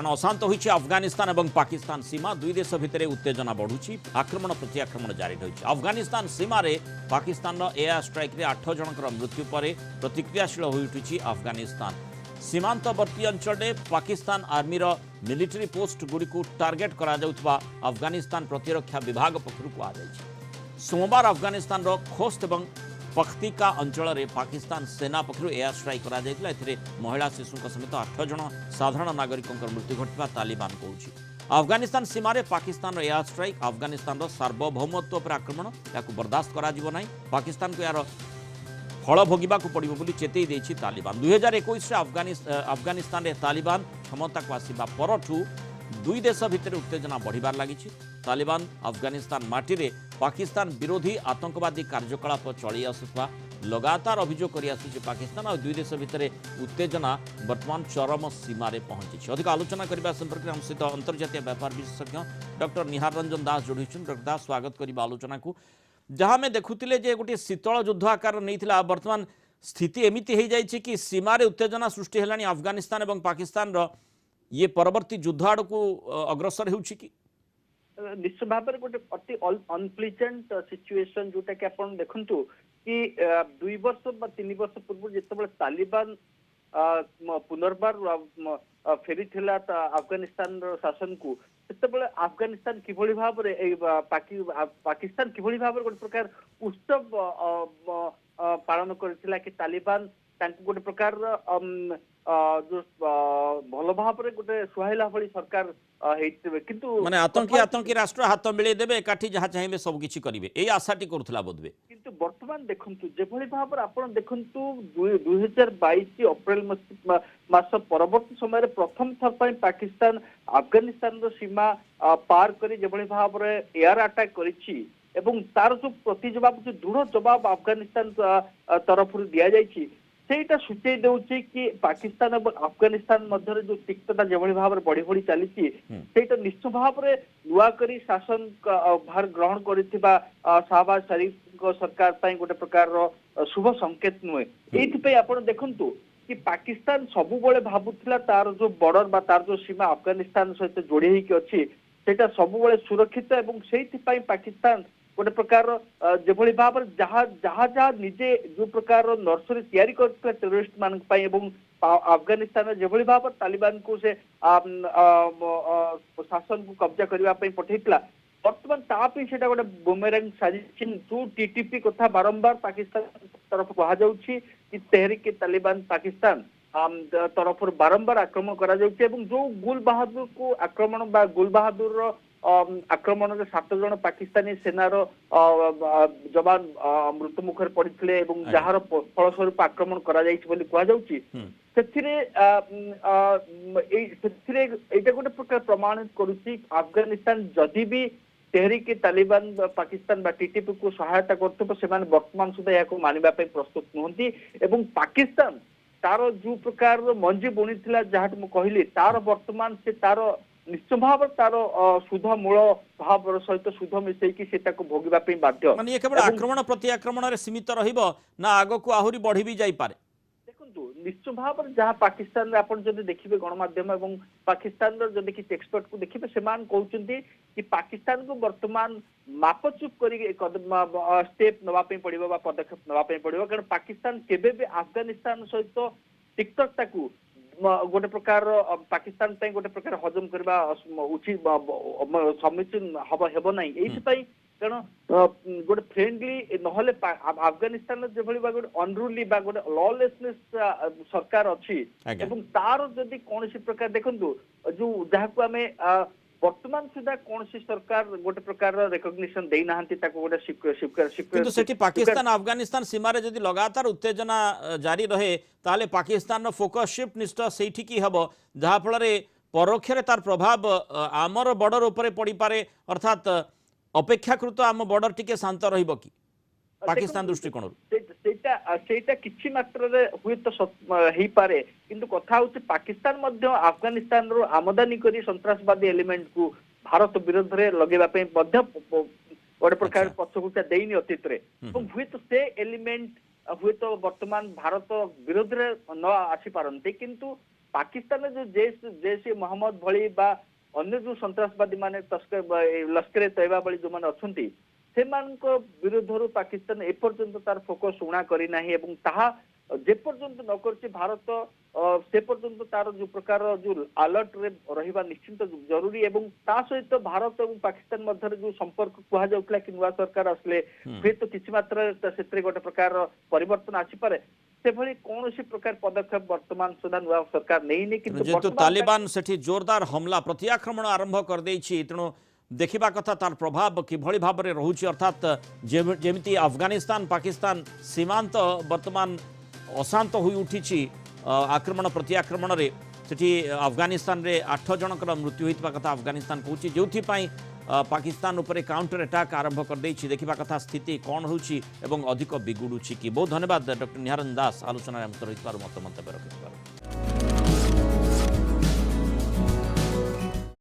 अशांत होइछि अफगानिस्तान और पाकिस्तान सीमा दुई देश भितर उत्तेजना बढ़ुछि आक्रमण प्रति आक्रमण जारी रही अफगानिस्तान सीमार पाकिस्तान एयर स्ट्राइक रे 8 जनकर मृत्यु पर प्रतिक्रियाशील हो उठिछि अफगानिस्तान सीमांतवर्ती अंचल पाकिस्तान आर्मीर मिलिटरी पोस्ट गुड़ी टार्गेट करा जाउथबा अफगानिस्तान प्रतिरक्षा विभाग पक्षरु कहुଯାଇଛି सोमवार अफगानिस्तान खोस्त और पख्तिका अंचल में पाकिस्तान सेना पक्षर एयर स्ट्राइक करा जायतिला एथिरे महिला शिशु समेत 8 जन साधारण नागरिकों मृत्यु घटवा तालिबान कहूछि अफगानिस्तान सीमार पाकिस्तान एयर स्ट्राइक अफगानिस्तान सार्वभौमत्व पर आक्रमण या बर्दाश्त करा जिवो नाही पाकिस्तान को यार फल भोगवा पड़ो बोली चेतई देछि तालिबान 2021 अफगानिस्तान रे तालिबान क्षमता को आसिबा परठू दुई देश भितर उत्तेजना बढ़िबार लागिछि तालिबान अफगानिस्तान माटी पाकिस्तान विरोधी आतंकवादी कार्यकलाप चली आसुवा लगातार अभियोग कर आसुछि पाकिस्तान और दुई देश भितर उत्तेजना वर्तमान चरम सीमार पहुंची अधिक आलोचना करने संपर्क में हम सहित अंतर्जातीय व्यापार विशेषज्ञ डॉक्टर निहार रंजन दास जोड़ी डॉक्टर दास स्वागत करवा आलोचना को जहाँ में देखुले जे गोटे शीतल युद्ध आकार नहीं वर्तमान स्थिति एमती हो जाए कि सीमार उत्तेजना सृष्टि है अफगानिस्तान और पाकिस्तान ये परवर्ती युद्ध आड़ को अग्रसर हो निश्चित भाव में गोटे अति अनप्लीजेंट सिचुएशन जोटा कि आप देखु कि 2 वर्ष 3 वर्ष पूर्व जिते तालिबान पुनर्बार फेरी अफगानिस्तान शासन को सेतबेले अफगानिस्तान किभली भाव पाकिस्तान किभली भाव गोटे प्रकार उत्सव पालन करथिला कि तालिबान गोटे प्रकार जो भल भाव गोटे सुहाइला भली सरकार किंतु माने आतंकी राष्ट्र हाथ मिले देबे एकाठी जहाँ चाहिए सब किछि करिवे एई आशाटी करूथला बोधबे किंतु वर्तमान देखंतु जेभली भाव आपण देखंतु 2022 अप्रैल मास परवर्ती समय प्रथम थर पर पाकिस्तान अफगानिस्तान रो सीमा पार करी जेभली भाव एयर अटैक करिछि एवं तार जो प्रति जवाब जो दृढ़ जवाब अफगानिस्तान तरफ दिया जाइछि सेटा सूचय देउछि कि पाकिस्तान और अफगानिस्तान मध्य जो तिक्तता जेभली भाव बढ़ी बढ़ी चली सेटा निश्चित भाव में नुआ करी शासन भार ग्रहण करिथिबा शाहबाज शरीफ सरकार पई गोटे प्रकार शुभ संकेत नुहे एथि आपण देखंतु कि पाकिस्तान सबु बळे भाबुथिला तार जो बॉर्डर बा तार जो सीमा अफगानिस्तान सहित जोड़ी होई अछि सेटा सबु बळे सुरक्षित एवं सेथि पई पाकिस्तान गोटे प्रकार जेभली भाव जहाँ जहाँ जहाँ निजे जो प्रकार नर्सरी तैयारी करथिला टेररिस्ट मान पई एवं अफगानिस्तान जेभली भाव तालिबान को से शासन को कब्जा करबा पई पठैतला वर्तमान तापी सेटा गोटे बुमेरांग साजिश जो टीटीपी कथा बारंबार पाकिस्तान तरफ कहा जाउछि कि तहरीक तालिबान पाकिस्तान तरफ बारंबार आक्रमण करा जाउछि एवं जो गुल बहादुर को आक्रमण बा गुल बहादुर आक्रमण में 7 जन पाकिस्तानी सेनार जवान मृत्यु मुखर पड़ते जार फलस्वरूप आक्रमण करा गोटे प्रकार प्रमाणित करुच्ची अफगानिस्तान जदि भी तेहरीक तालिबान पाकिस्तान बा टीटीपी को सहायता कर वर्तमान सुधा या मानिबा प्रस्तुत नुहति एवं पाकिस्तान तार जो प्रकार मंजी बुणी जहाँ मुझे कहली तार वर्तमान से तार निश्चय भाव तार सुध मूल भाव सहित सुध मिसेकी भोगवा बाध्य माने ये केवल आक्रमण प्रति आक्रमण सीमित रहिबो ना आगो को आहुरी बढ़ी भी जाई पारे देखंतु निश्चय भाव जहाँ पाकिस्तान रे आपण जदि देखिबे गणमाध्यम एवं पाकिस्तान रो जदि कि एक्सपर्ट को देखिबे सेमान कहउचंती कि पाकिस्तान को वर्तमान मापचुप करी स्टेप नवा पे पड़िबो बा पदक्षेप नवा पे पड़िबो कारण पाकिस्तान केबे भी अफगानिस्तान सहित टिकटॉक ताकू गोटे प्रकार पाकिस्तान गोटे प्रकार हजम करबा उचित समीचीन हेब ना कारण गोटे फ्रेंडली नहले अफगानिस्तान जेभली गोटे अनरूली बा गोटे लॉलेसनेस सरकार अच्छी एवं तार जदि कौन प्रकार देखंतु जो जहाँ को आमे वर्तमान सुधा कौन सरकार गोटे प्रकार रेकग्निशन दे ना गोटे किंतु सेठी पाकिस्तान अफगानिस्तान सीमार जदि लगातार उत्तेजना जारी रहे ताले पाकिस्तान रो फोकस शिफ्ट निश्चय सेठी की हबो जहाँ फल परोक्षरे तार प्रभाव आमर बॉर्डर उपरे पड़ी पारे अर्थात अपेक्षाकृत आम बॉर्डर टिके शांत रहिबो कि पाकिस्तान दृष्टिकोण सेटा किछि मात्र रे हुए तो हेई पारे किंतु कथा होछि पाकिस्तान मध्य अफगानिस्तान रो आमदानी करी संत्रासवादी एलिमेंट को भारत विरोध रे लगेबा पे मध्य गोटे प्रकार पछगुटा देइनी अतीत रे हुए तो से एलिमेंट हुए तो वर्तमान भारत विरोध रे न आसी पारंते किंतु ପାକିସ୍ତାନରେ ଯୋଉ ଜୈଶ ମହମ୍ମଦ ଭଳି ବା ଅନ୍ୟ ଯୋଉ ସନ୍ତ୍ରାସବାଦୀ ମାନେ ଲସ୍କରେ ତୈବା ଭଳି ଯୋଉମାନେ ଅଛନ୍ତି ସେମାନଙ୍କ ବିରୁଦ୍ଧରୁ ପାକିସ୍ତାନ ଏପର୍ଯ୍ୟନ୍ତ ତାର ଫୋକସ ଉଣା କରିନାହିଁ ଏବଂ ତାହା ଯେପର୍ଯ୍ୟନ୍ତ ନ କରିଛି ଭାରତ ସେ ପର୍ଯ୍ୟନ୍ତ ତାର ଯୋଉ ପ୍ରକାର ଯୋଉ ଆଲର୍ଟରେ ରହିବା ନିଶ୍ଚିନ୍ତ ଜରୁରୀ ଏବଂ ତା ସହିତ ଭାରତ ଏବଂ ପାକିସ୍ତାନ ମଧ୍ୟରେ ଯୋଉ ସମ୍ପର୍କ କୁହାଯାଉଥିଲା କି ନୂଆ ସରକାର ଆସିଲେ ହୁଏତ କିଛି ମାତ୍ରାରେ ସେଥିରେ ଗୋଟେ ପ୍ରକାର ପରିବର୍ତ୍ତନ ଆସିପାରେ ସେଭଳି କୌଣସି ପ୍ରକାର ପଦକ୍ଷେପ ବର୍ତ୍ତମାନ ସୁଦ୍ଧା ନୂଆ ସରକାର ନେଇନି କିନ୍ତୁ जेहेतु तालिबान सेठी जोरदार हमला प्रति आक्रमण आरंभ कर देछि तेणु देखिबा कथा तार प्रभाव किभଳି भाबरे रहुछि अर्थात जेमिति अफगानिस्तान पाकिस्तान सीमांत वर्तमान अशांत होई उठिछि आक्रमण प्रति आक्रमण रे सेठी अफगानिस्तान रे 8 जनकर मृत्यु होइतबा कथा अफगानिस्तान कहूछि जेउथि पई पाकिस्तान उपरे काउंटर अटैक आरंभ कर देछि देखिबा कथा स्थिति कोन होछि एवं अधिक बिगुडुछि कि बहुत धन्यवाद डॉक्टर निहारन दास आलोचना में रहितबार मत मंतव्य रखितबार।